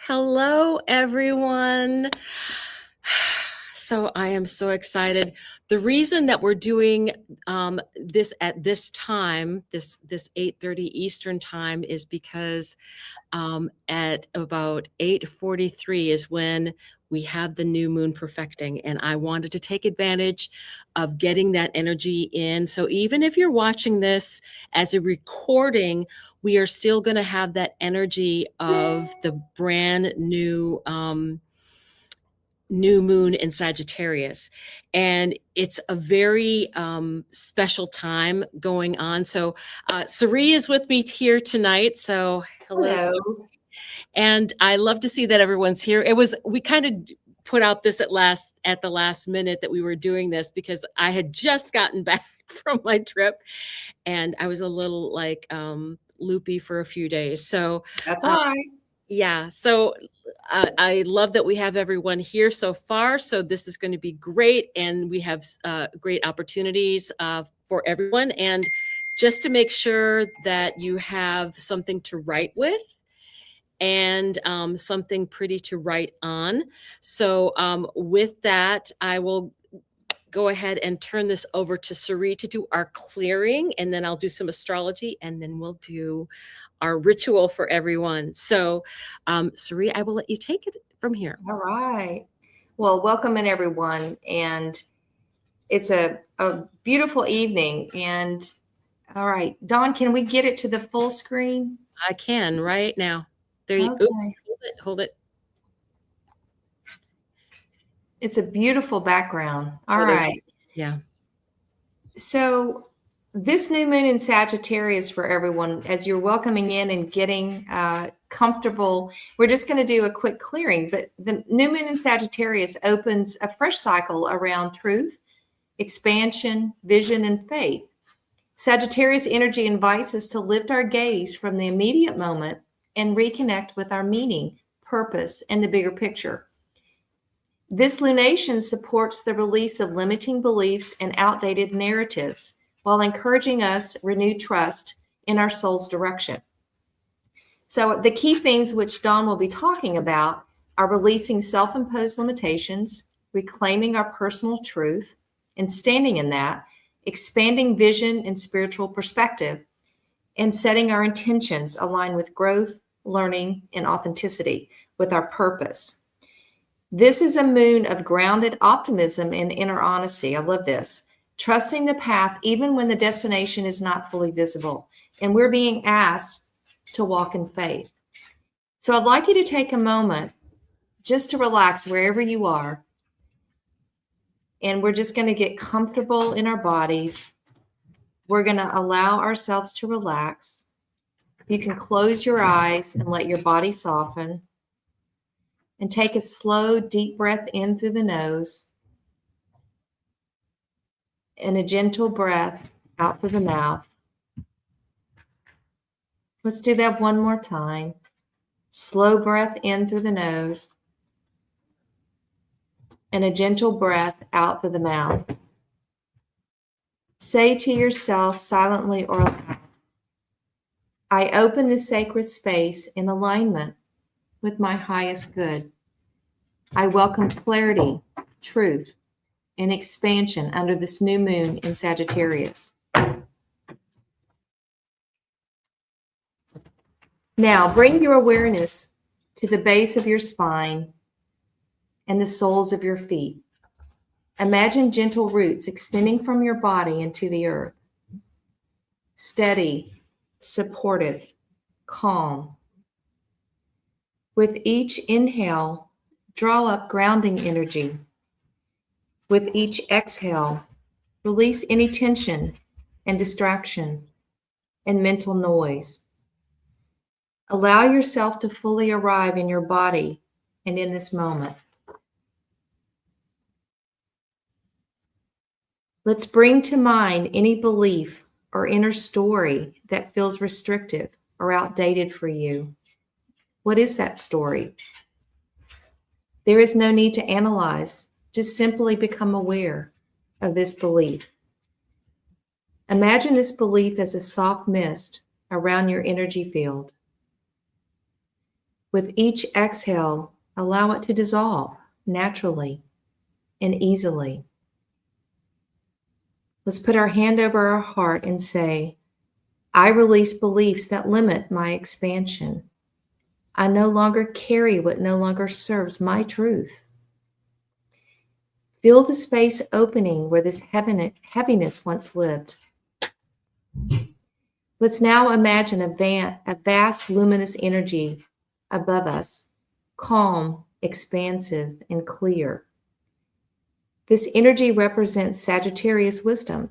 Hello, everyone. So I am so excited. The reason that we're doing this at this time, this 8:30 Eastern time, is because at about 8:43 is when we have the new moon perfecting, and I wanted to take advantage of getting that energy in. So even if you're watching this as a recording, we are still going to have that energy of the brand new new moon in Sagittarius. And it's a very special time going on. So Sari is with me here tonight. So hello, Sari. Hello. And I love to see that everyone's here. We kind of put out this at the last minute that we were doing this because I had just gotten back from my trip and I was a little like loopy for a few days. So That's all right. yeah, so I love that we have everyone here so far. So this is going to be great, and we have great opportunities for everyone. And just to make sure that you have something to write with and something pretty to write on. So with that, I will go ahead and turn this over to Sari to do our clearing, and then I'll do some astrology, and then we'll do our ritual for everyone. So Sari, I will let you take it from here. All right. Well, welcome in everyone. And it's a beautiful evening. And all right, Dawn, can we get it to the full screen? I can right now. There you Okay. Oops, hold it. It's a beautiful background. All right. Yeah. So this new moon in Sagittarius for everyone, as you're welcoming in and getting comfortable, we're just going to do a quick clearing. But the new moon in Sagittarius opens a fresh cycle around truth, expansion, vision, and faith. Sagittarius energy invites us to lift our gaze from the immediate moment and reconnect with our meaning, purpose, and the bigger picture. This lunation supports the release of limiting beliefs and outdated narratives while encouraging us renewed trust in our soul's direction. So the key things which Dawn will be talking about are releasing self-imposed limitations, reclaiming our personal truth and standing in that, expanding vision and spiritual perspective, and setting our intentions aligned with growth, learning, and authenticity with our purpose. This is a moon of grounded optimism and inner honesty. I love this. Trusting the path even when the destination is not fully visible. And we're being asked to walk in faith. So I'd like you to take a moment just to relax wherever you are. And we're just going to get comfortable in our bodies. We're going to allow ourselves to relax. You can close your eyes and let your body soften. And take a slow, deep breath in through the nose and a gentle breath out through the mouth. Let's do that one more time. Slow breath in through the nose and a gentle breath out through the mouth. Say to yourself silently or aloud, I open the sacred space in alignment with my highest good. I welcome clarity, truth, and expansion under this new moon in Sagittarius. Now, bring your awareness to the base of your spine and the soles of your feet. Imagine gentle roots extending from your body into the earth. Steady, supportive, calm. With each inhale, draw up grounding energy. With each exhale, release any tension and distraction and mental noise. Allow yourself to fully arrive in your body and in this moment. Let's bring to mind any belief or inner story that feels restrictive or outdated for you. What is that story? There is no need to analyze, just simply become aware of this belief. Imagine this belief as a soft mist around your energy field. With each exhale, allow it to dissolve naturally and easily. Let's put our hand over our heart and say, I release beliefs that limit my expansion. I no longer carry what no longer serves my truth. Feel the space opening where this heaviness once lived. Let's now imagine a vast luminous energy above us, calm, expansive, and clear. This energy represents Sagittarius wisdom,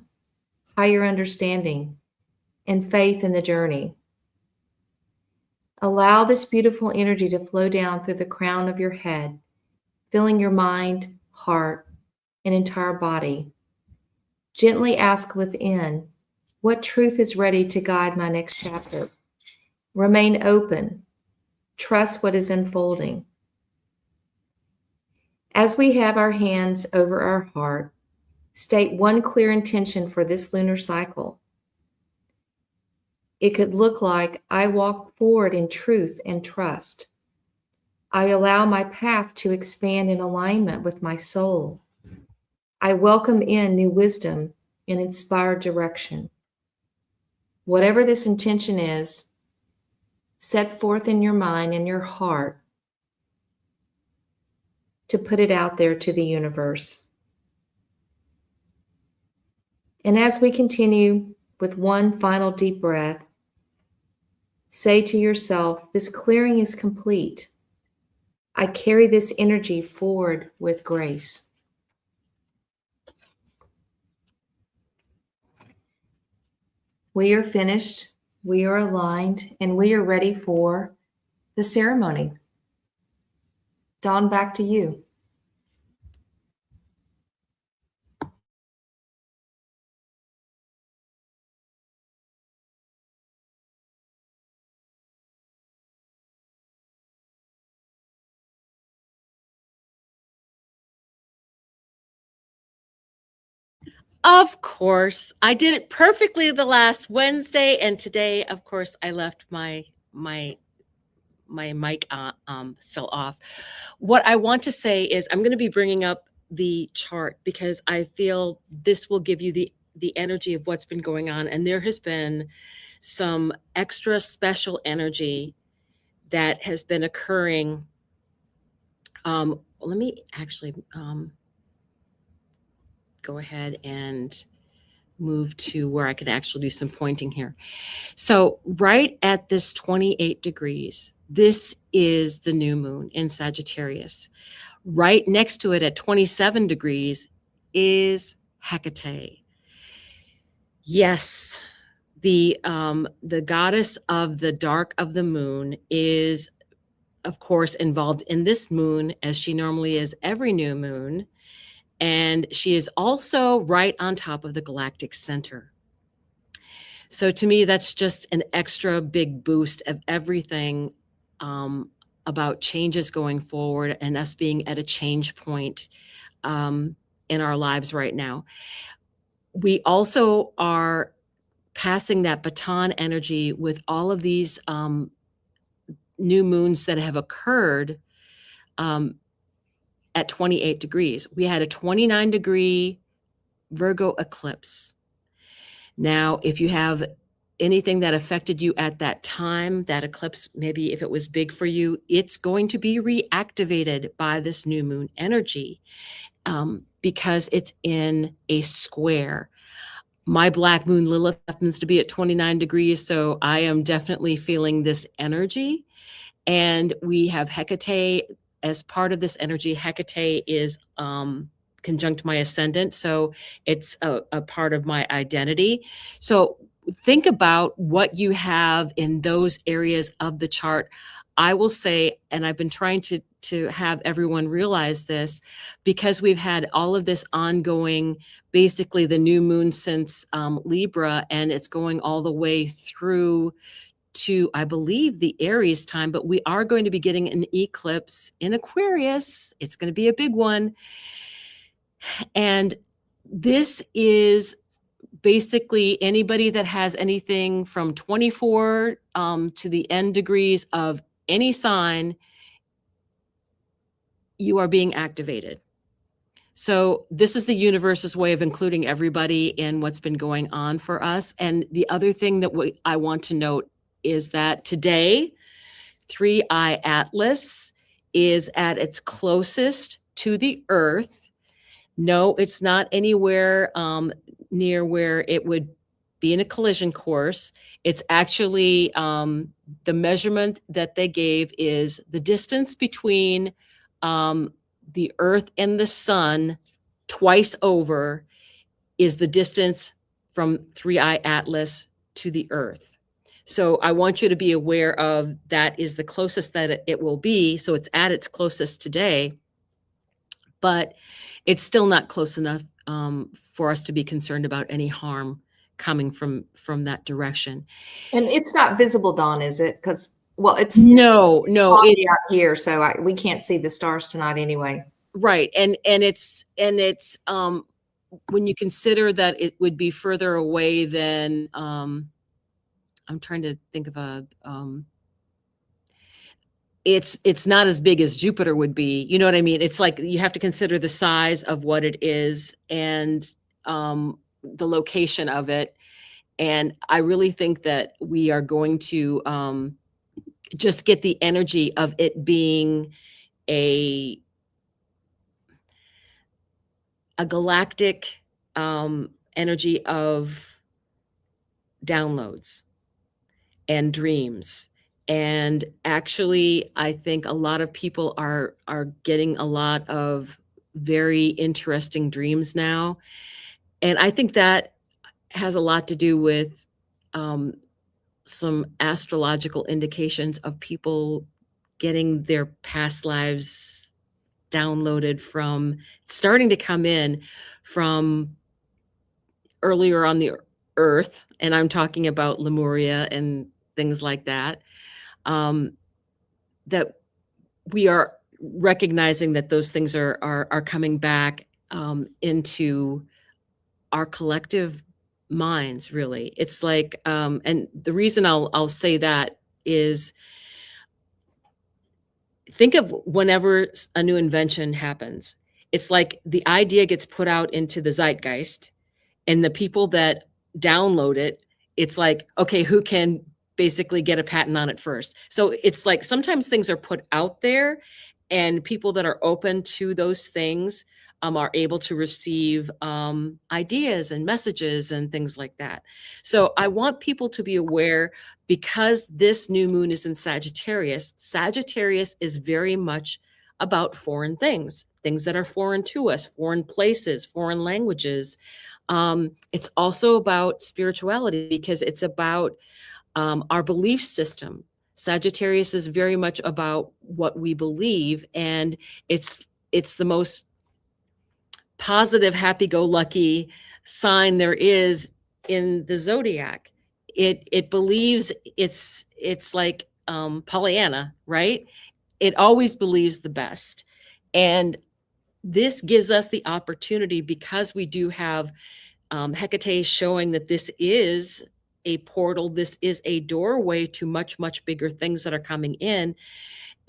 higher understanding, and faith in the journey. Allow this beautiful energy to flow down through the crown of your head, filling your mind, heart, and entire body. Gently ask within, what truth is ready to guide my next chapter? Remain open. Trust what is unfolding. As we have our hands over our heart, state one clear intention for this lunar cycle. It could look like, I walk forward in truth and trust. I allow my path to expand in alignment with my soul. I welcome in new wisdom and inspired direction. Whatever this intention is, set forth in your mind and your heart to put it out there to the universe. And as we continue with one final deep breath, say to yourself, this clearing is complete. I carry this energy forward with grace. We are finished, we are aligned, and we are ready for the ceremony. Dawn, back to you. Of course, I did it perfectly the last Wednesday, and today, of course, I left my mic still off. What I want to say is I'm going to be bringing up the chart because I feel this will give you the energy of what's been going on, and there has been some extra special energy that has been occurring. Let me actually go ahead and move to where I can actually do some pointing here. So right at this 28 degrees, this is the new moon in Sagittarius. Right next to it at 27 degrees is Hekate. Yes, the goddess of the dark of the moon is, of course, involved in this moon as she normally is every new moon. And she is also right on top of the Galactic Center. So to me, that's just an extra big boost of everything about changes going forward and us being at a change point in our lives right now. We also are passing that baton energy with all of these new moons that have occurred at 28 degrees. We had a 29-degree Virgo eclipse. Now, if you have anything that affected you at that time, that eclipse, maybe if it was big for you, it's going to be reactivated by this new moon energy because it's in a square. My black moon Lilith happens to be at 29 degrees, so I am definitely feeling this energy. And we have Hekate as part of this energy. Hekate is conjunct my ascendant, so it's a part of my identity. So think about what you have in those areas of the chart. I will say, and I've been trying to have everyone realize this, because we've had all of this ongoing, basically the new moon since Libra, and it's going all the way through to, I believe, the Aries time, but we are going to be getting an eclipse in Aquarius. It's going to be a big one. And this is basically anybody that has anything from 24 to the end degrees of any sign, you are being activated. So this is the universe's way of including everybody in what's been going on for us. And the other thing that I want to note is that today, 3i Atlas is at its closest to the Earth. No, it's not anywhere near where it would be in a collision course. It's actually the measurement that they gave is the distance between the Earth and the Sun twice over is the distance from 3i Atlas to the Earth. So I want you to be aware of that is the closest that it will be. So it's at its closest today, but it's still not close enough for us to be concerned about any harm coming from that direction. And it's not visible, Dawn, is it? Because, well, it's foggy out here, so we can't see the stars tonight anyway. Right, and it's when you consider that it would be further away than I'm trying to think of a it's not as big as Jupiter would be. You know what I mean? It's like you have to consider the size of what it is and the location of it. And I really think that we are going to just get the energy of it being a galactic energy of downloads and dreams. And actually, I think a lot of people are getting a lot of very interesting dreams now. And I think that has a lot to do with some astrological indications of people getting their past lives downloaded from starting to come in from earlier on the Earth. And I'm talking about Lemuria and things like that. That we are recognizing that those things are coming back into our collective minds, really. It's like, and the reason I'll say that is, think of whenever a new invention happens, it's like the idea gets put out into the zeitgeist, and the people that download it, it's like, okay, who can basically get a patent on it first? So it's like sometimes things are put out there, and people that are open to those things are able to receive ideas and messages and things like that. So I want people to be aware, because this new moon is in Sagittarius. Sagittarius is very much about foreign things that are foreign to us, foreign places, foreign languages. It's also about spirituality, because it's about our belief system. Sagittarius is very much about what we believe, and it's the most positive, happy-go-lucky sign there is in the zodiac. It believes it's like Pollyanna, right? It always believes the best. And this gives us the opportunity, because we do have Hekate showing that this is a portal, this is a doorway to much, much bigger things that are coming in.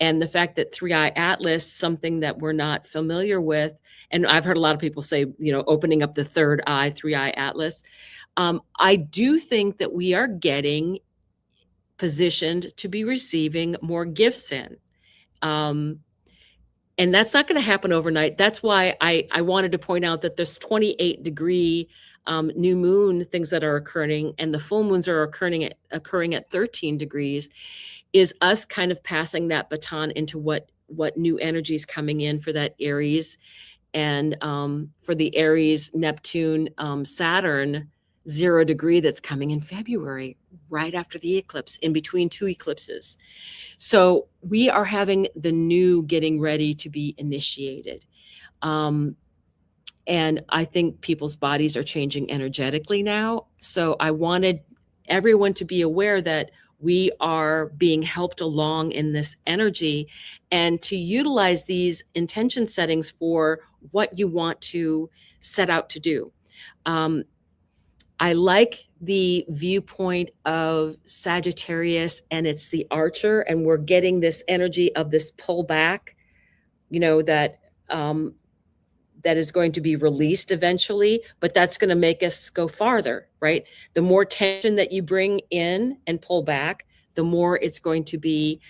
And the fact that 3i Atlas, something that we're not familiar with, and I've heard a lot of people say, opening up the third eye, 3i Atlas. I do think that we are getting positioned to be receiving more gifts in. And that's not going to happen overnight. That's why I wanted to point out that there's 28-degree new moon things that are occurring, and the full moons are occurring at 13 degrees, is us kind of passing that baton into what new energy is coming in for that Aries. And for the Aries, Neptune, Saturn, 0 degree that's coming in February, right after the eclipse, in between two eclipses. So we are having the new getting ready to be initiated. And I think people's bodies are changing energetically now. So I wanted everyone to be aware that we are being helped along in this energy, and to utilize these intention settings for what you want to set out to do. I like the viewpoint of Sagittarius, and it's the archer, and we're getting this energy of this pullback, that that is going to be released eventually, but that's going to make us go farther, right? The more tension that you bring in and pull back, the more it's going to be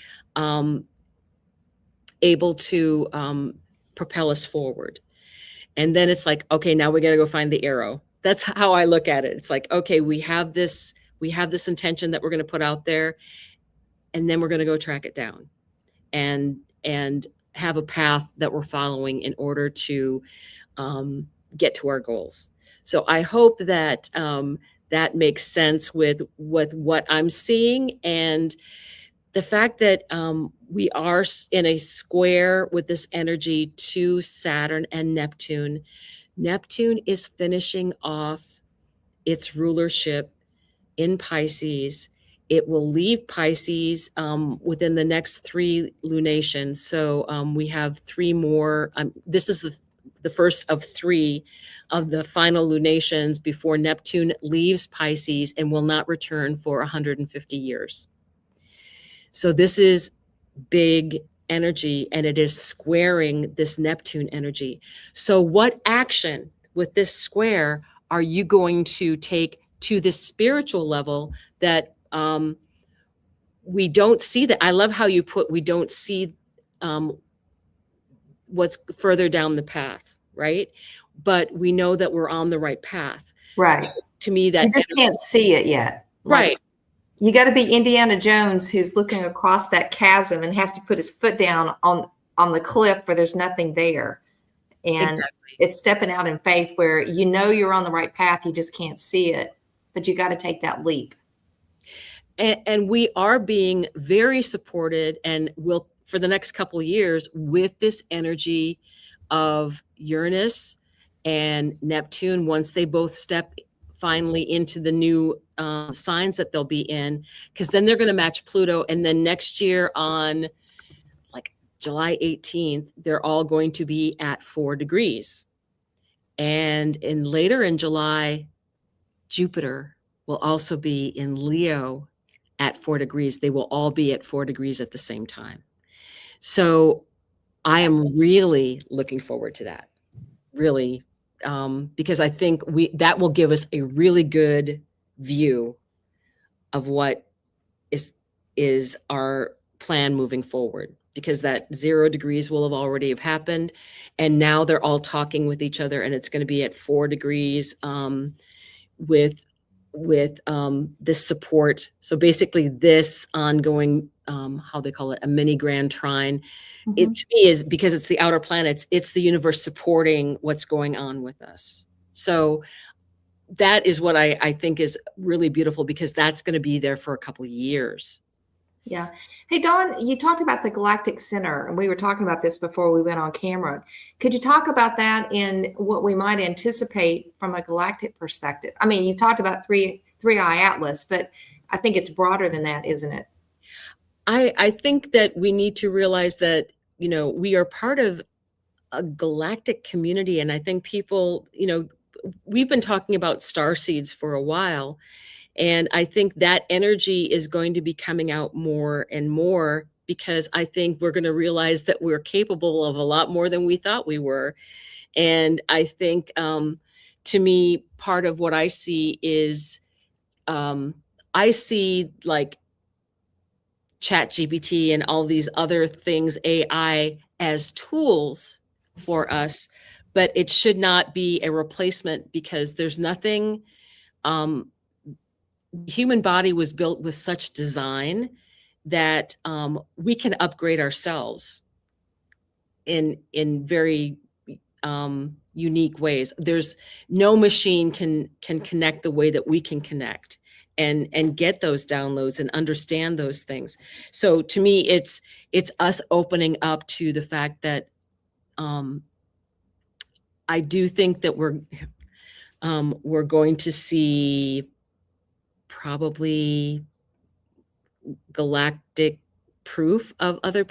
able to propel us forward. And then it's like, okay, now we got to go find the arrow. That's how I look at it. It's like, okay, we have this intention that we're going to put out there, and then we're going to go track it down and have a path that we're following in order to get to our goals. So I hope that that makes sense with what I'm seeing, and the fact that we are in a square with this energy to Saturn and Neptune. Neptune is finishing off its rulership in Pisces. It will leave Pisces within the next 3 lunations. So we have 3 more. This is the first of 3 of the final lunations before Neptune leaves Pisces and will not return for 150 years. So this is big energy, and it is squaring this Neptune energy. So what action with this square are you going to take to this spiritual level that we don't see? That I love how you put, we don't see what's further down the path, right? But we know that we're on the right path. Right. So to me, that you just can't see it yet. Right. You got to be Indiana Jones, who's looking across that chasm and has to put his foot down on the cliff where there's nothing there. And Exactly. It's stepping out in faith where you're on the right path. You just can't see it, but you got to take that leap. And we are being very supported, and will for the next couple of years, with this energy of Uranus and Neptune, once they both step finally into the new signs that they'll be in, because then they're going to match Pluto. And then next year on like July 18th, they're all going to be at 4 degrees. And later in July, Jupiter will also be in Leo at 4 degrees. They will all be at 4 degrees at the same time. So I am really looking forward to that, really, because I think that will give us a really good view of what is our plan moving forward, because that 0 degrees will have already have happened, and now they're all talking with each other, and it's going to be at 4 degrees with this support. So basically this ongoing, how they call it, a mini grand trine, it to me is, because it's the outer planets, it's the universe supporting what's going on with us. So that is what I think is really beautiful, because that's going to be there for a couple of years. Yeah. Hey, Dawn, you talked about the Galactic Center, and we were talking about this before we went on camera. Could you talk about that in what we might anticipate from a galactic perspective? I mean, you talked about three-eye atlas, but I think it's broader than that, isn't it? I think that we need to realize that, we are part of a galactic community. And I think people, we've been talking about star seeds for a while. And I think that energy is going to be coming out more and more, because I think we're going to realize that we're capable of a lot more than we thought we were. And I think, to me, part of what I see is, I see like ChatGPT and all these other things, AI, as tools for us, but it should not be a replacement, because there's nothing, the human body was built with such design that we can upgrade ourselves in very unique ways. There's no machine can connect the way that we can connect and get those downloads and understand those things. So to me, it's us opening up to the fact that I do think that we're going to see probably galactic proof of other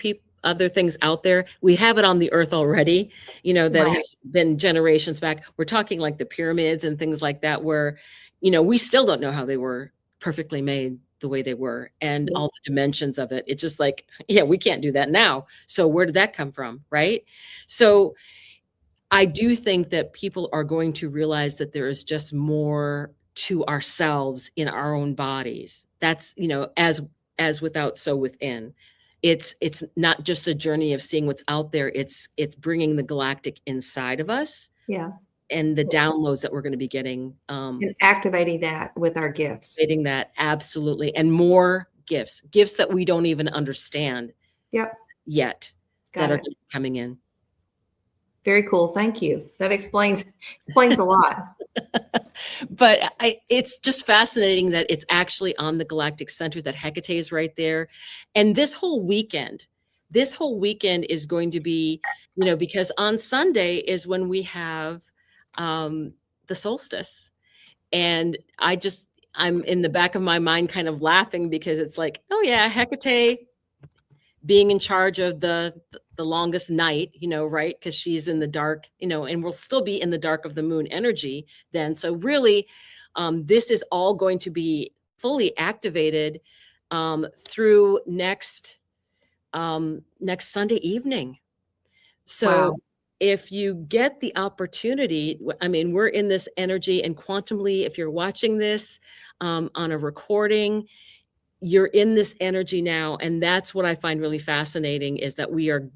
other things out there. We have it on the earth already, that Right. has been generations back. We're talking like the pyramids and things like that, where, we still don't know how they were perfectly made the way they were, and Yeah. all the dimensions of it. It's just like, yeah, we can't do that now. So where did that come from? Right. So I do think that people are going to realize that there is just more to ourselves in our own bodies. That's, as without, so within. It's not just a journey of seeing what's out there. It's bringing the galactic inside of us, Yeah. and the downloads that we're going to be getting, And activating that with our gifts. getting that, absolutely, and more gifts that we don't even understand Yep. yet, Got that are it. coming in. Very cool. Thank you. That explains a lot. But it's just fascinating that it's actually on the Galactic Center, that Hekate is right there. And this whole weekend is going to be, because on Sunday is when we have the solstice. And I'm in the back of my mind kind of laughing, because it's like, oh yeah, Hekate being in charge of the longest night, right? Because she's in the dark, and we'll still be in the dark of the moon energy then. So really, this is all going to be fully activated through next Sunday evening. So Wow. if you get the opportunity, I mean, we're in this energy, and quantumly, if you're watching this on a recording, you're in this energy now. And that's what I find really fascinating, is that we are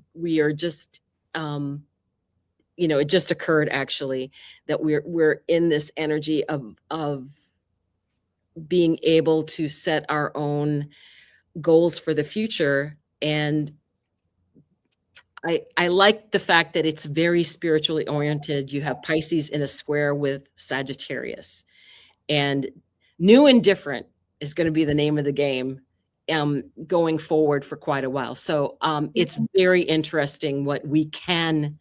just, it just occurred actually, that we're in this energy of being able to set our own goals for the future. And I like the fact that it's very spiritually oriented. You have Pisces in a square with Sagittarius, and new and different is going to be the name of the game going forward for quite a while. So it's very interesting what we can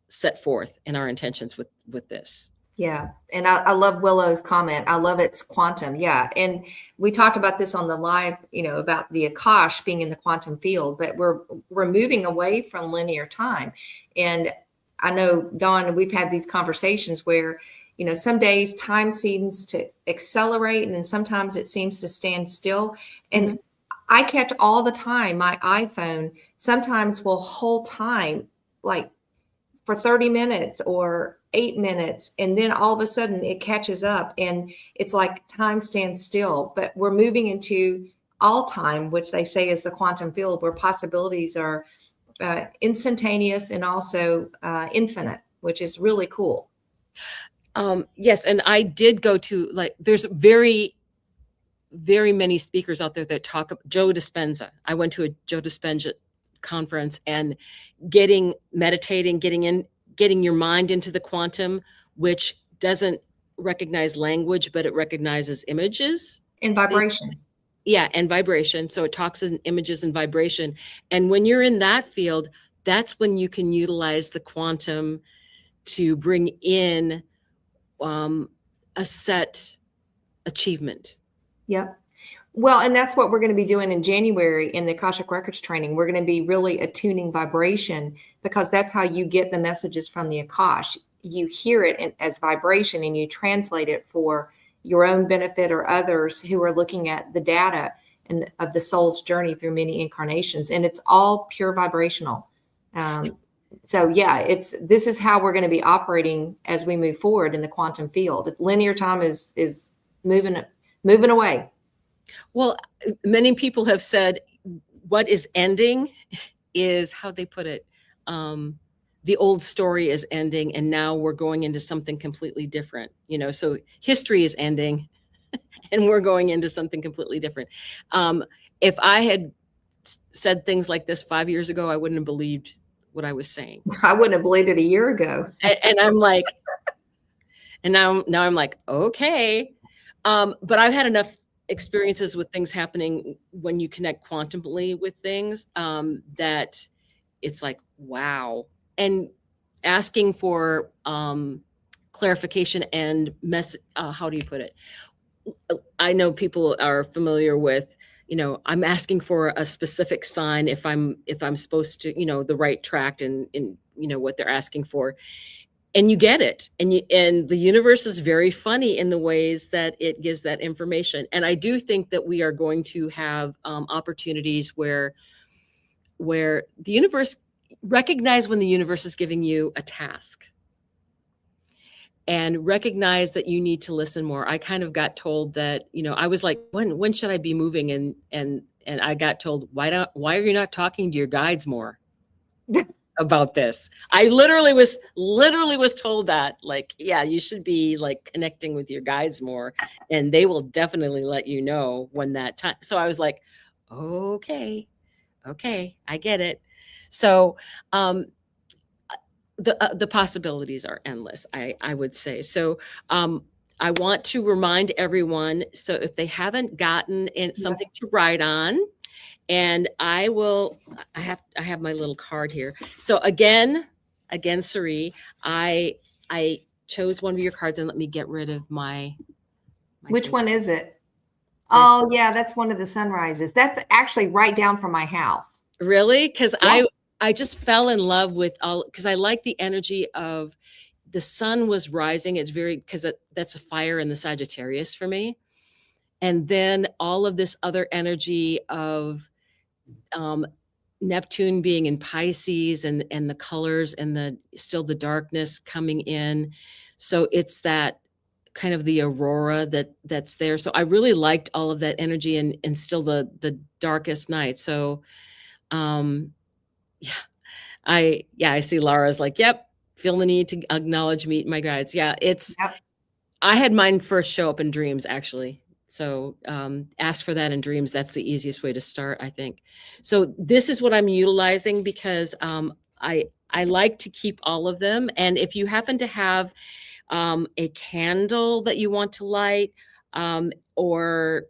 set forth in our intentions with this. Yeah. And I love Willow's comment. I love it's quantum. Yeah. And we talked about this on the live, about the Akash being in the quantum field, but we're moving away from linear time. And I know, Dawn, we've had these conversations where, some days time seems to accelerate, and then sometimes it seems to stand still. And I catch all the time, my iPhone sometimes will hold time like for 30 minutes or 8 minutes, and then all of a sudden it catches up, and it's like time stands still. But we're moving into all time, which they say is the quantum field, where possibilities are instantaneous and also infinite, which is really cool. Yes, and I did go to, there's very, very many speakers out there that talk. Joe Dispenza. I went to a Joe Dispenza conference, and meditating, getting your mind into the quantum, which doesn't recognize language, but it recognizes images And vibration. And vibration. So it talks in images and vibration. And when you're in that field, that's when you can utilize the quantum to bring in a set achievement. Yep. Well, and that's what we're going to be doing in January in the Akashic Records training. We're going to be really attuning vibration, because that's how you get the messages from the Akash. You hear it as vibration, and you translate it for your own benefit or others who are looking at the data and of the soul's journey through many incarnations. And it's all pure vibrational. So yeah, this is how we're going to be operating as we move forward in the quantum field. Linear time is moving away. Well, many people have said what is ending is, how they put it, the old story is ending, and now we're going into something completely different. So history is ending and we're going into something completely different. If I had said things like this 5 years ago, I wouldn't have believed what I was saying. I wouldn't have believed it a year ago. And I'm like, and now I'm like, okay. But I've had enough experiences with things happening when you connect quantumly with things, that it's like, wow. And asking for clarification and how do you put it? I know people are familiar with, I'm asking for a specific sign if I'm supposed to, the right tract and what they're asking for. And you get it. And the universe is very funny in the ways that it gives that information. And I do think that we are going to have opportunities where the universe recognize when the universe is giving you a task, and recognize that you need to listen more. I kind of got told that, I was like, when should I be moving? And I got told, why are you not talking to your guides more about this? I literally was told that, like, yeah, you should be like connecting with your guides more, and they will definitely let you know when that time. So I was like, okay, I get it. So, the possibilities are endless, I would say. So I want to remind everyone, so if they haven't gotten something to write on, and I have my little card here. So again, Sari, I chose one of your cards, and let me get rid of my Which thing. one is it? Oh, yeah, that's one of the sunrises. That's actually right down from my house. Really? Because Yeah. I just fell in love with because I like the energy of the sun was rising. It's because that's a fire in the Sagittarius for me. And then all of this other energy of Neptune being in Pisces, and the colors and still the darkness coming in. So it's that kind of the aurora that's there. So I really liked all of that energy, and still the darkest night. So yeah, I see Laura's like, yep, feel the need to acknowledge, meet my guides. Yeah, it's, Yep. I had mine first show up in dreams, actually. So ask for that in dreams. That's the easiest way to start, I think. So this is what I'm utilizing, because I like to keep all of them. And if you happen to have a candle that you want to light, or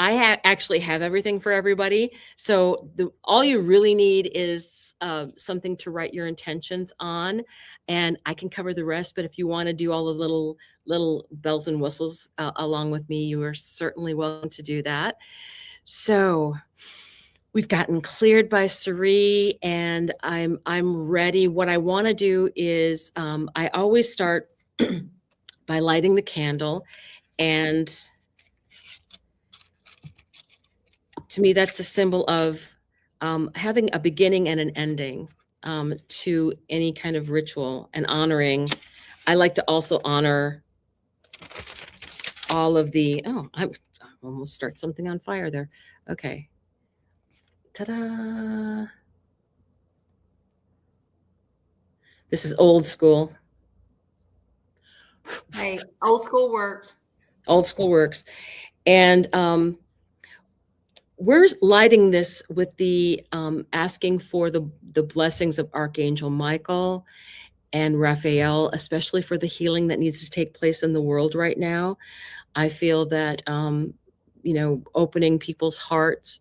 I actually have everything for everybody. So all you really need is something to write your intentions on, and I can cover the rest. But if you want to do all the little bells and whistles along with me, you are certainly welcome to do that. So we've gotten cleared by Sari, and I'm ready. What I want to do is I always start by lighting the candle, and to me, that's a symbol of having a beginning and an ending to any kind of ritual, and honoring. I like to also honor all of the, I almost start something on fire there. Okay. Ta-da. This is old school. Hey, old school works. Old school works. And we're lighting this with the asking for the blessings of Archangel Michael and Raphael, especially for the healing that needs to take place in the world right now. I feel that, opening people's hearts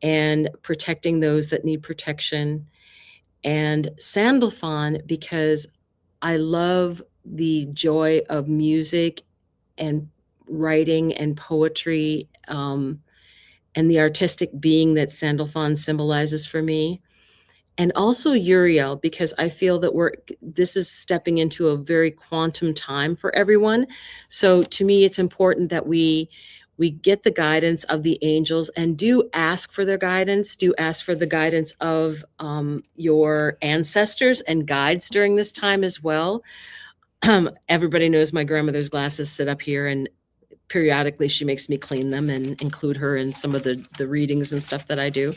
and protecting those that need protection. And Sandalphon, because I love the joy of music and writing and poetry, and the artistic being that Sandalphon symbolizes for me. And also Uriel, because I feel that this is stepping into a very quantum time for everyone. So to me, it's important that we get the guidance of the angels, and do ask for their guidance. Do ask for the guidance of your ancestors and guides during this time as well. Everybody knows my grandmother's glasses sit up here, and periodically she makes me clean them and include her in some of the readings and stuff that I do.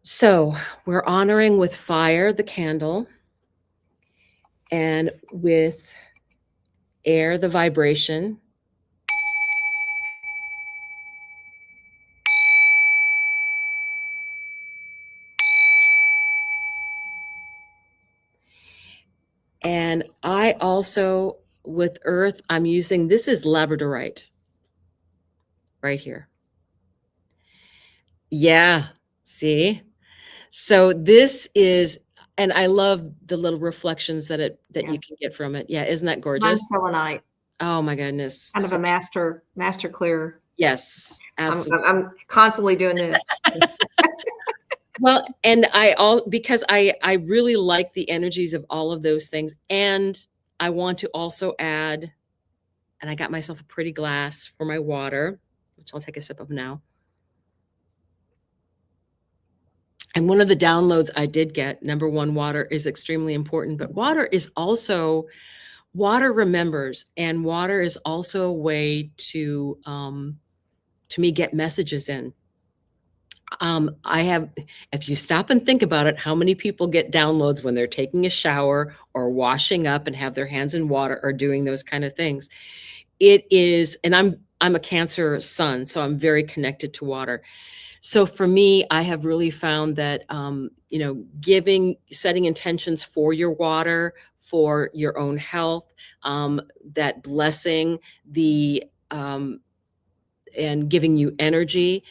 So we're honoring with fire, the candle, and with air, the vibration. And I also, with earth, I'm using, this is labradorite right here. Yeah, see? So this is, and I love the little reflections that you can get from it. Yeah, isn't that gorgeous? Mine's selenite. Oh my goodness. Kind of a master clear. Yes, absolutely. I'm constantly doing this. Well, and because I really like the energies of all of those things. And I want to also add, and I got myself a pretty glass for my water, which I'll take a sip of now. And one of the downloads I did get, number one, water is extremely important, but water remembers, and water is also a way to me, get messages in. If you stop and think about it, how many people get downloads when they're taking a shower or washing up and have their hands in water or doing those kind of things? It is, and I'm a Cancer sun, so I'm very connected to water. So for me, I have really found that, setting intentions for your water, for your own health, that blessing and giving you energy.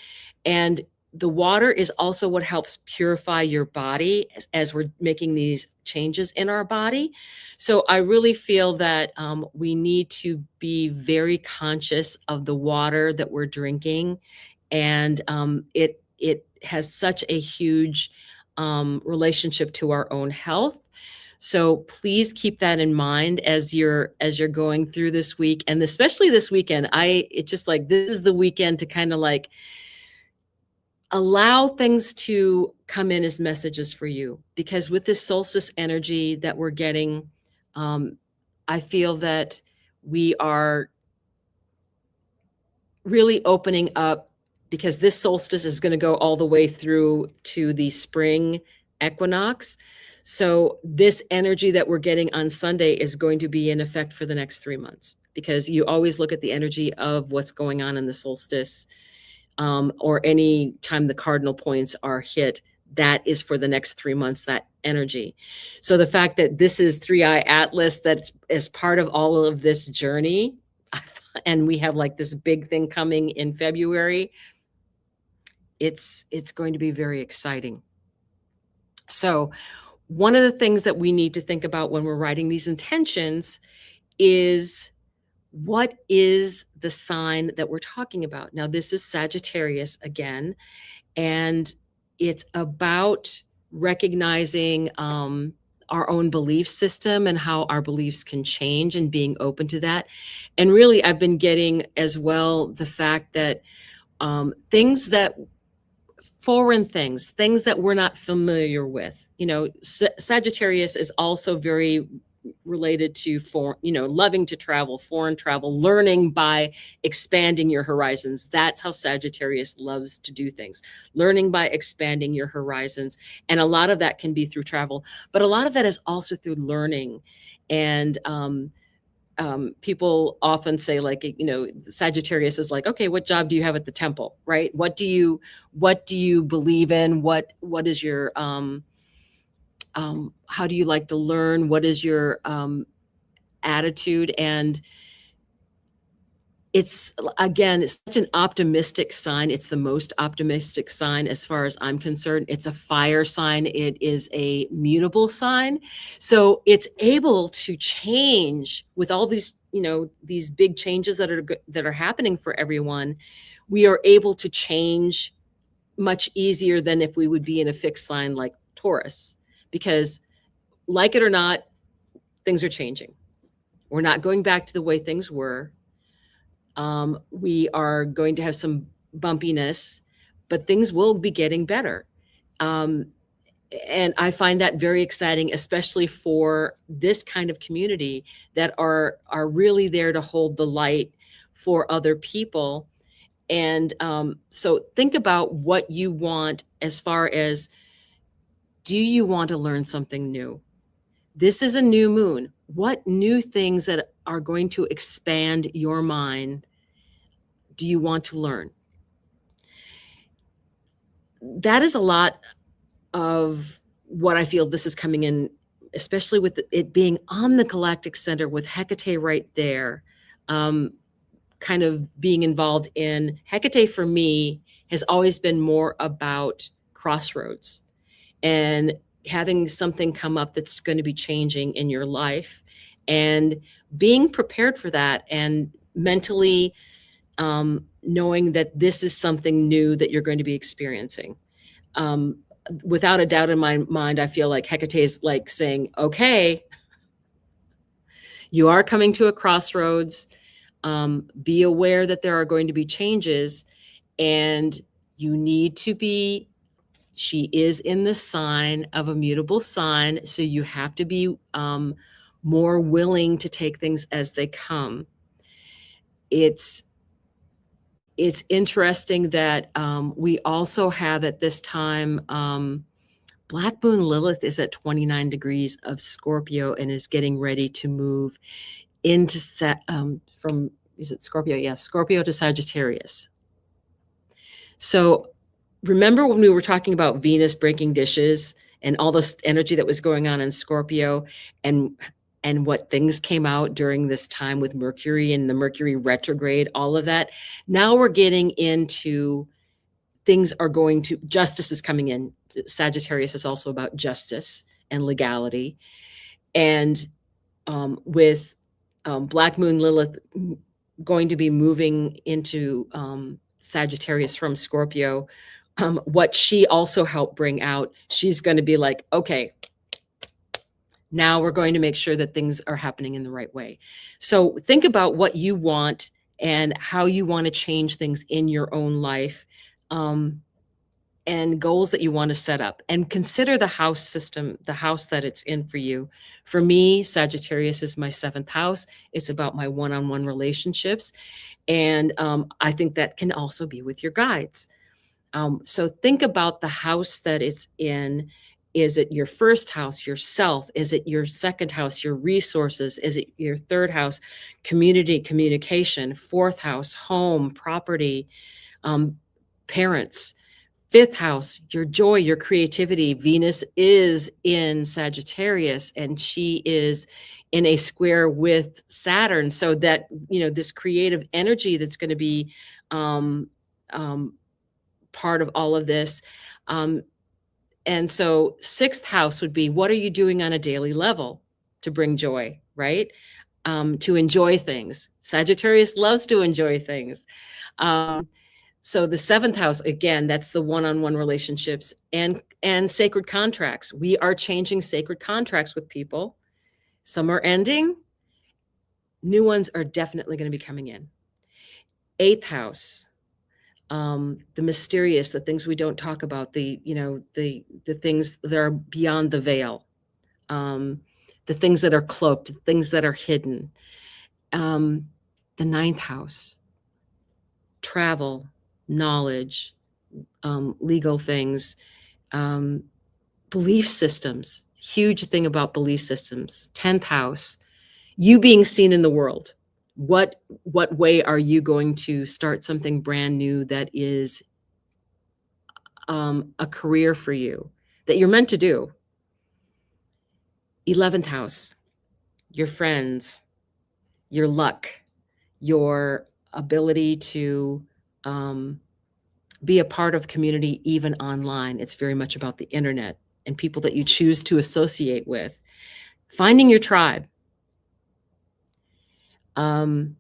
And the water is also what helps purify your body as we're making these changes in our body. So I really feel that we need to be very conscious of the water that we're drinking. And it has such a huge relationship to our own health. So please keep that in mind as you're going through this week, and especially this weekend. It's just like, this is the weekend to kind of like allow things to come in as messages for you, because with this solstice energy that we're getting, I feel that we are really opening up, because this solstice is going to go all the way through to the spring equinox. So this energy that we're getting on Sunday is going to be in effect for the next 3 months, because you always look at the energy of what's going on in the solstice, or any time the cardinal points are hit, that is for the next 3 months, that energy. So the fact that this is 3i Atlas, that's as part of all of this journey, and we have like this big thing coming in February, it's going to be very exciting. So one of the things that we need to think about when we're writing these intentions is, what is the sign that we're talking about? Now, this is Sagittarius again, and it's about recognizing our own belief system and how our beliefs can change, and being open to that. And really, I've been getting as well the fact that foreign things that we're not familiar with. Sagittarius is also very related to loving to travel, foreign travel, learning by expanding your horizons. That's how Sagittarius loves to do things, learning by expanding your horizons. And a lot of that can be through travel, but a lot of that is also through learning. And people often say, like, Sagittarius is like, okay, what job do you have at the temple, right? What do you believe in? What is your how do you like to learn? What is your attitude? And it's such an optimistic sign. It's the most optimistic sign as far as I'm concerned. It's a fire sign. It is a mutable sign. So it's able to change with all these, these big changes that are happening for everyone. We are able to change much easier than if we would be in a fixed sign like Taurus, because, like it or not, things are changing. We're not going back to the way things were. We are going to have some bumpiness, but things will be getting better. And I find that very exciting, especially for this kind of community that are really there to hold the light for other people. And so think about what you want, as far as, do you want to learn something new? This is a new moon. What new things that are going to expand your mind do you want to learn? That is a lot of what I feel this is coming in, especially with it being on the Galactic Center with Hekate right there, kind of being involved in. Hekate for me has always been more about crossroads and having something come up that's going to be changing in your life, and being prepared for that, and mentally knowing that this is something new that you're going to be experiencing. Without a doubt in my mind, I feel like Hekate is like saying, okay, you are coming to a crossroads. Be aware that there are going to be changes, and you need to be, she is in the sign of a mutable sign, so you have to be more willing to take things as they come. It's interesting that we also have at this time, Black Moon Lilith is at 29 degrees of Scorpio and is getting ready to move into from, is it Scorpio? Yes, Scorpio to Sagittarius. So remember when we were talking about Venus breaking dishes and all this energy that was going on in Scorpio, and what things came out during this time with Mercury and the Mercury retrograde, all of that. Now we're getting into things are going to, justice is coming in. Sagittarius is also about justice and legality. And with Black Moon Lilith going to be moving into Sagittarius from Scorpio, what she also helped bring out, she's going to be like, okay, now we're going to make sure that things are happening in the right way. So think about what you want and how you want to change things in your own life, and goals that you want to set up, and consider the house system, the house that it's in for you. For me, Sagittarius is my 7th house. It's about my one-on-one relationships. And I think that can also be with your guides. So think about the house that it's in. Is it your 1st house, yourself? Is it your 2nd house, your resources? Is it your 3rd house, community, communication? 4th house, home, property, parents. 5th house, your joy, your creativity. Venus is in Sagittarius, and she is in a square with Saturn. So that, this creative energy that's going to be part of all of this. And so 6th house would be, what are you doing on a daily level to bring joy, right? To enjoy things. Sagittarius loves to enjoy things. So the 7th house, again, that's the one-on-one relationships and sacred contracts. We are changing sacred contracts with people. Some are ending. New ones are definitely going to be coming in. 8th house, the mysterious, the things we don't talk about, the things that are beyond the veil, the things that are cloaked, the things that are hidden. The 9th house, travel, knowledge, legal things, belief systems, huge thing about belief systems. 10th house, you being seen in the world. What way are you going to start something brand new that is a career for you that you're meant to do? 11th house, your friends, your luck, your ability to be a part of community, even online. It's very much about the internet and people that you choose to associate with. Finding your tribe. 12th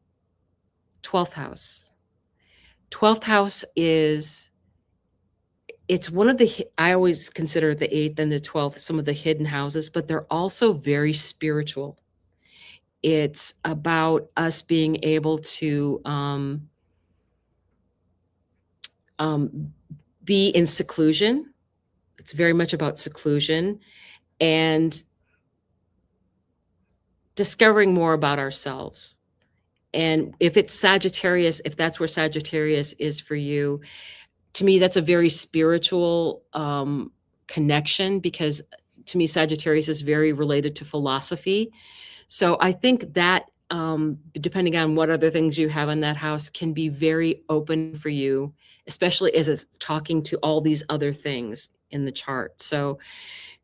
house. 12th house is, it's one of the, I always consider the 8th and the 12th some of the hidden houses, but they're also very spiritual. It's about us being able to be in seclusion. It's very much about seclusion and discovering more about ourselves. And if it's Sagittarius, if that's where Sagittarius is for you, to me, that's a very spiritual connection, because to me, Sagittarius is very related to philosophy. So I think that depending on what other things you have in that house can be very open for you, especially as it's talking to all these other things in the chart. So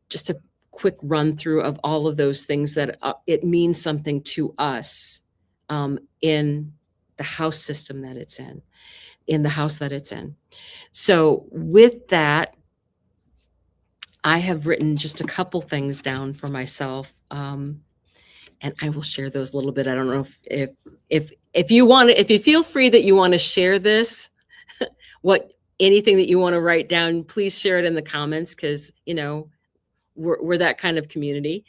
just a quick run through of all of those things that it means something to us in the house system that it's in the house that it's in. So with that, I have written just a couple things down for myself, and I will share those a little bit. I don't know if if you feel free that you want to share this, anything that you want to write down, please share it in the comments, because, we're that kind of community.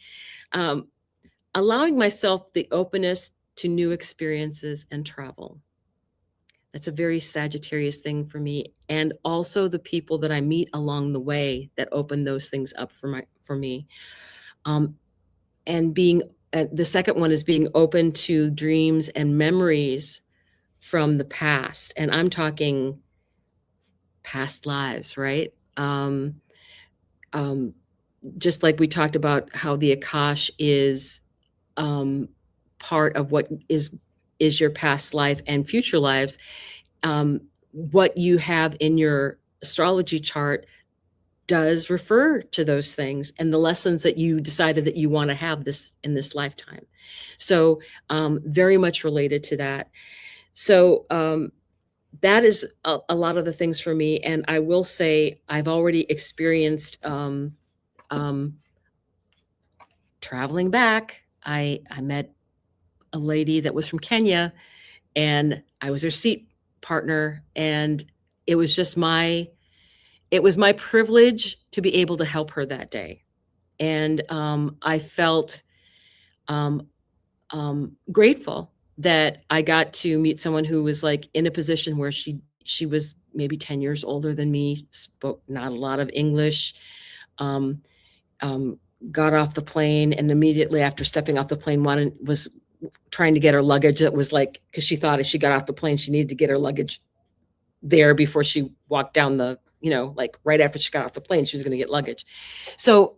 Allowing myself the openness to new experiences and travel. That's a very Sagittarius thing for me. And also the people that I meet along the way that open those things up for me. And the second one is being open to dreams and memories from the past. And I'm talking past lives, right? Just like we talked about how the Akash is part of what is your past life and future lives. What you have in your astrology chart does refer to those things and the lessons that you decided that you want to have in this lifetime. So very much related to that. So that is a lot of the things for me. And I will say I've already experienced traveling back. I met a lady that was from Kenya, and I was her seat partner, and it was my privilege to be able to help her that day. And I felt grateful that I got to meet someone who was like in a position where she was maybe 10 years older than me, spoke not a lot of English, got off the plane, and immediately after stepping off the plane was trying to get her luggage. That was like, because she thought if she got off the plane, she needed to get her luggage there before she walked down like right after she got off the plane, she was going to get luggage. So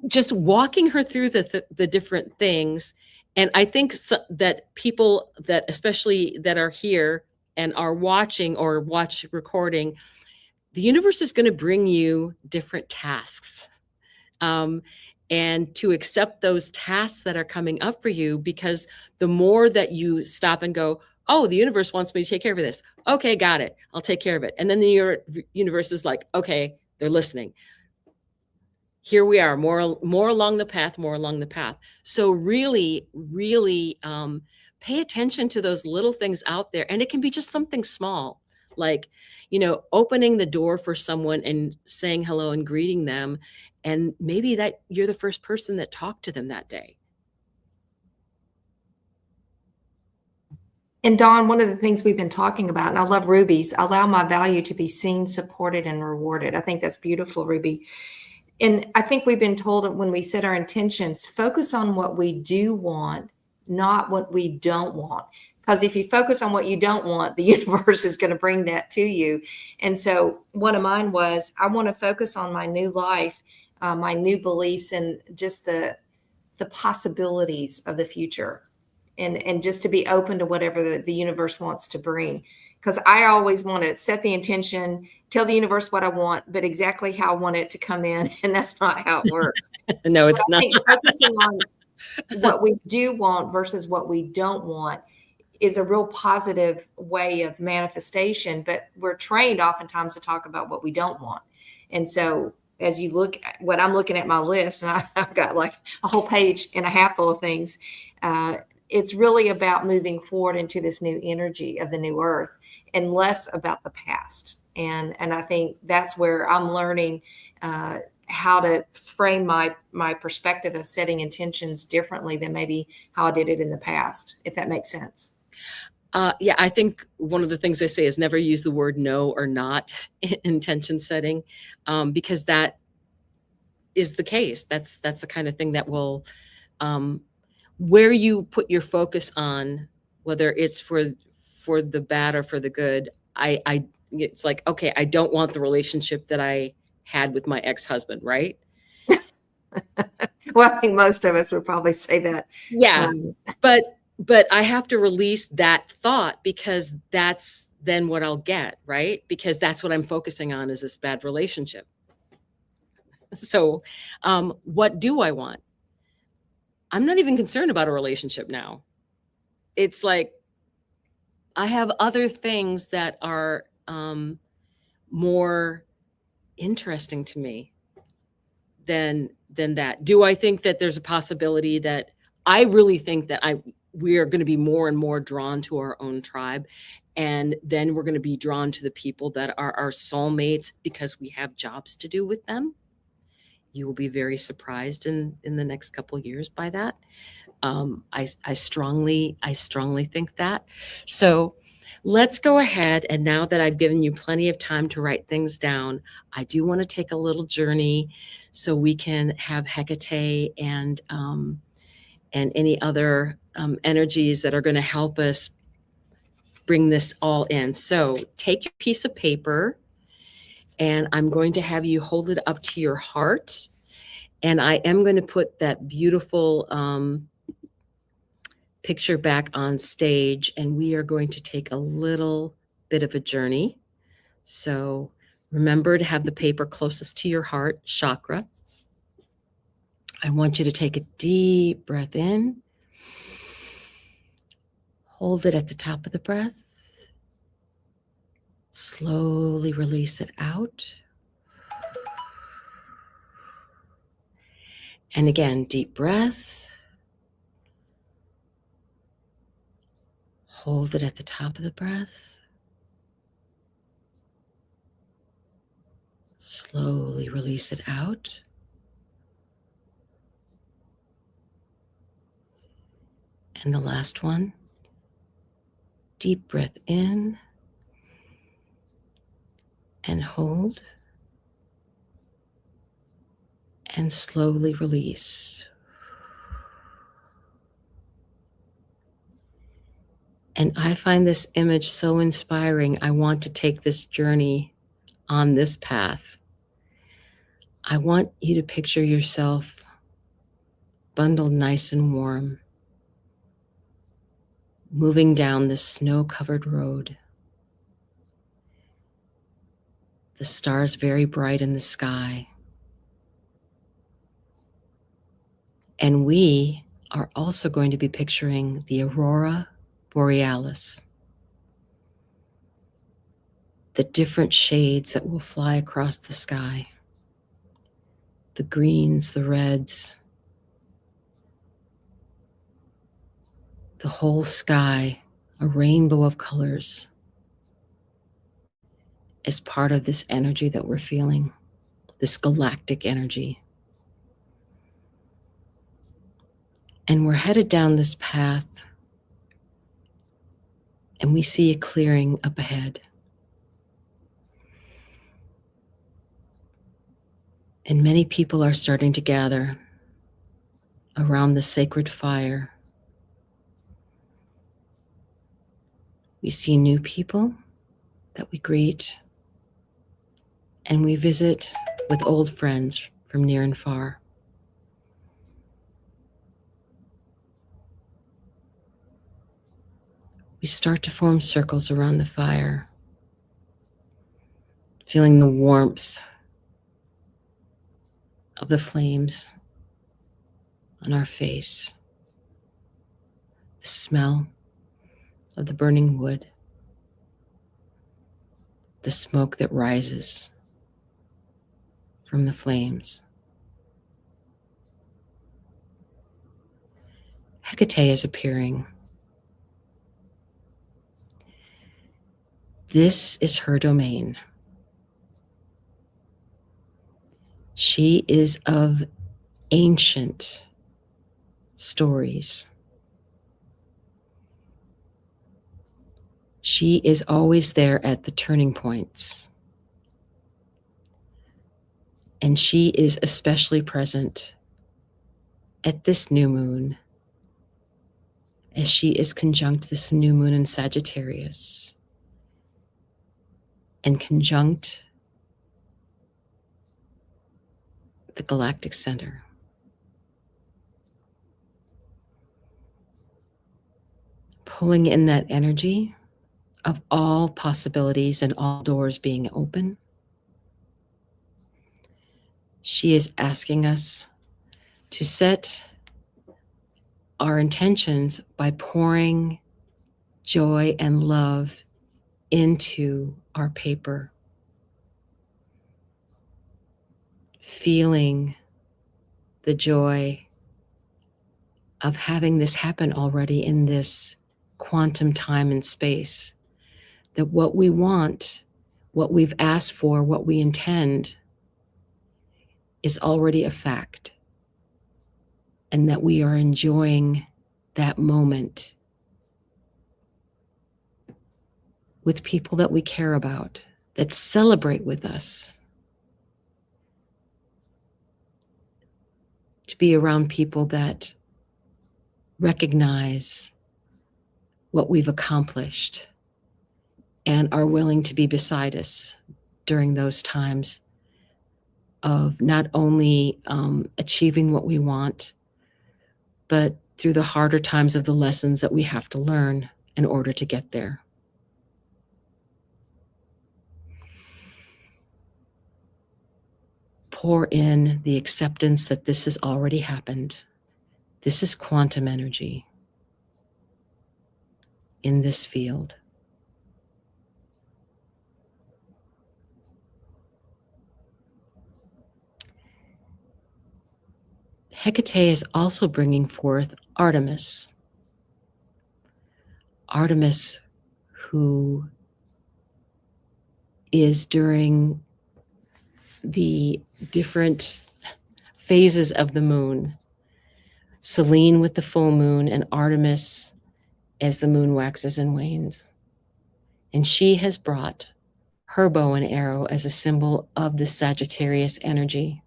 just walking her through the different things. And I think that people that, especially that are here and are watching or watch recording, the universe is going to bring you different tasks. And to accept those tasks that are coming up for you, because the more that you stop and go, oh, the universe wants me to take care of this. Okay, got it. I'll take care of it. And then the universe is like, okay, they're listening. Here we are, more along the path. So really, really pay attention to those little things out there. And it can be just something small, like, opening the door for someone and saying hello and greeting them. And maybe that you're the first person that talked to them that day. And Dawn, one of the things we've been talking about, and I love Ruby's, allow my value to be seen, supported, and rewarded. I think that's beautiful, Ruby. And I think we've been told that when we set our intentions, focus on what we do want, not what we don't want. Because if you focus on what you don't want, the universe is going to bring that to you. And so one of mine was, I want to focus on my new life, my new beliefs, and just the possibilities of the future. And just to be open to whatever the universe wants to bring. Because I always want to set the intention, tell the universe what I want, but exactly how I want it to come in. And that's not how it works. No, it's not. I think focusing on what we do want versus what we don't want is a real positive way of manifestation. But we're trained oftentimes to talk about what we don't want. And so as you look at what I'm looking at my list, and I've got like a whole page and a half full of things, it's really about moving forward into this new energy of the new earth and less about the past. And I think that's where I'm learning how to frame my perspective of setting intentions differently than maybe how I did it in the past, if that makes sense. Yeah, I think one of the things I say is never use the word no or not in intention setting, because that is the case. That's the kind of thing that will, where you put your focus on, whether it's for the bad or for the good. It's like, okay, I don't want the relationship that I had with my ex-husband, right? Well, I think most of us would probably say that. Yeah, but I have to release that thought, because that's then what I'll get, right? Because that's what I'm focusing on, is this bad relationship. So what do I want? I'm not even concerned about a relationship now. It's like I have other things that are more interesting to me than that. Do I think that there's a possibility that I really think that we are going to be more and more drawn to our own tribe. And then we're going to be drawn to the people that are our soulmates because we have jobs to do with them. You will be very surprised in the next couple of years by that. I strongly think that. So let's go ahead. And now that I've given you plenty of time to write things down, I do want to take a little journey so we can have Hekate and any other energies that are going to help us bring this all in. So take your piece of paper, and I'm going to have you hold it up to your heart. And I am going to put that beautiful picture back on stage, and we are going to take a little bit of a journey. So remember to have the paper closest to your heart chakra. I want you to take a deep breath in. Hold it at the top of the breath. Slowly release it out. And again, deep breath. Hold it at the top of the breath. Slowly release it out. And the last one, deep breath in and hold and slowly release. And I find this image so inspiring. I want to take this journey on this path. I want you to picture yourself bundled nice and warm, moving down this snow-covered road. The stars very bright in the sky. And we are also going to be picturing the aurora borealis, the different shades that will fly across the sky, the greens, the reds, the whole sky, a rainbow of colors, as part of this energy that we're feeling, this galactic energy. And we're headed down this path, and we see a clearing up ahead. And many people are starting to gather around the sacred fire. We see new people that we greet, and we visit with old friends from near and far. We start to form circles around the fire, feeling the warmth of the flames on our face, the smell of the burning wood, the smoke that rises from the flames. Hekate is appearing. This is her domain. She is of ancient stories. She is always there at the turning points. And she is especially present at this new moon, as she is conjunct this new moon in Sagittarius and conjunct the Galactic Center. Pulling in that energy of all possibilities and all doors being open. She is asking us to set our intentions by pouring joy and love into our paper, feeling the joy of having this happen already in this quantum time and space. That what we want, what we've asked for, what we intend is already a fact. And that we are enjoying that moment with people that we care about, that celebrate with us. To be around people that recognize what we've accomplished and are willing to be beside us during those times of not only achieving what we want, but through the harder times of the lessons that we have to learn in order to get there. Pour in the acceptance that this has already happened. This is quantum energy in this field. Hekate is also bringing forth Artemis. Artemis, who is during the different phases of the moon, Selene with the full moon and Artemis as the moon waxes and wanes. And she has brought her bow and arrow as a symbol of the Sagittarius energy.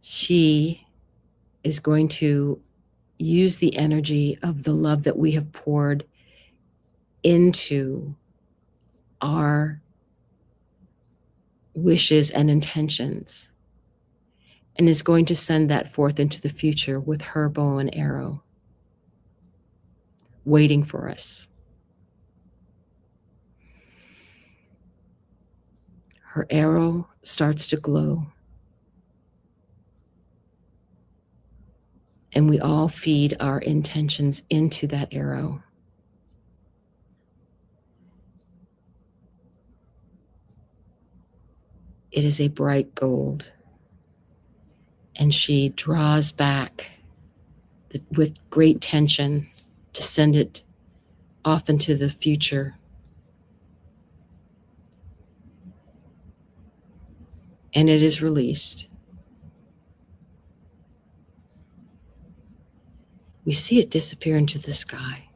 She is going to use the energy of the love that we have poured into our wishes and intentions, and is going to send that forth into the future with her bow and arrow, waiting for us. Her arrow starts to glow, and we all feed our intentions into that arrow. It is a bright gold, and she draws back with great tension to send it off into the future. And it is released. We see it disappear into the sky.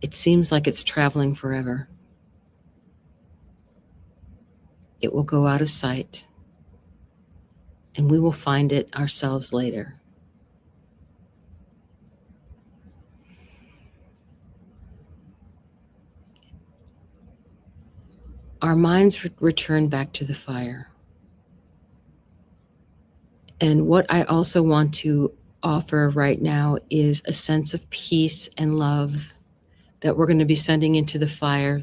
It seems like it's traveling forever. It will go out of sight, and we will find it ourselves later. Our minds return back to the fire. And what I also want to offer right now is a sense of peace and love that we're going to be sending into the fire,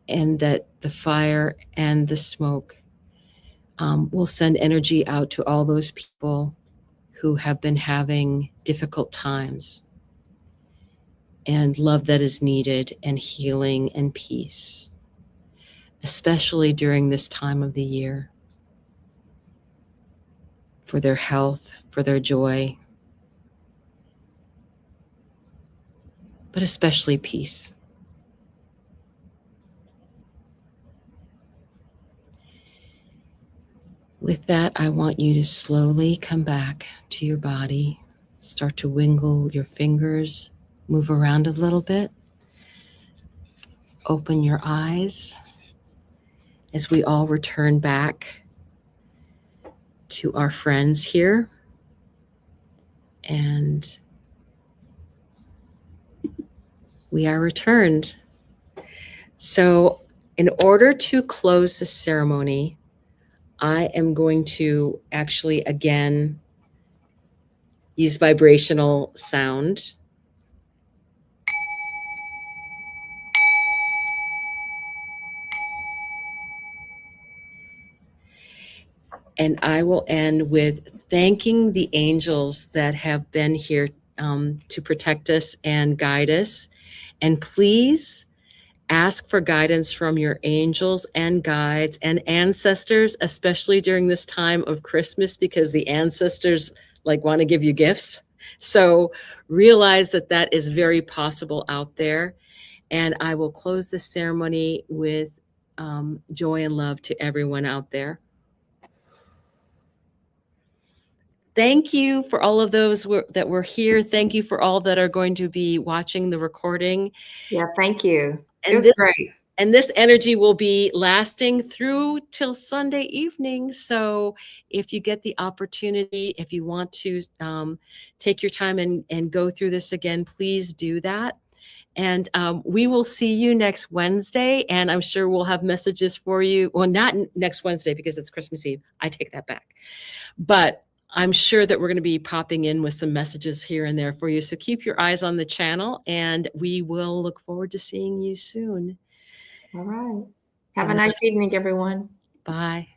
and that the fire and the smoke will send energy out to all those people who have been having difficult times, and love that is needed, and healing and peace, especially during this time of the year, for their health, for their joy, but especially peace. With that, I want you to slowly come back to your body. Start to wiggle your fingers, move around a little bit. Open your eyes as we all return back to our friends here. And we are returned. So in order to close the ceremony, I am going to actually again use vibrational sound. And I will end with thanking the angels that have been here to protect us and guide us. And please Ask for guidance from your angels and guides and ancestors, especially during this time of Christmas, because the ancestors like want to give you gifts. So realize that that is very possible out there. And I will close this ceremony with joy and love to everyone out there. Thank you for all of those that were here. Thank you for all that are going to be watching the recording. Yeah, thank you. And it was great. And this energy will be lasting through till Sunday evening. So if you get the opportunity, if you want to take your time and go through this again, please do that. And we will see you next Wednesday. And I'm sure we'll have messages for you. Well, not next Wednesday because it's Christmas Eve. I take that back. But I'm sure that we're going to be popping in with some messages here and there for you. So keep your eyes on the channel, and we will look forward to seeing you soon. All right. Have a nice evening, everyone. Bye.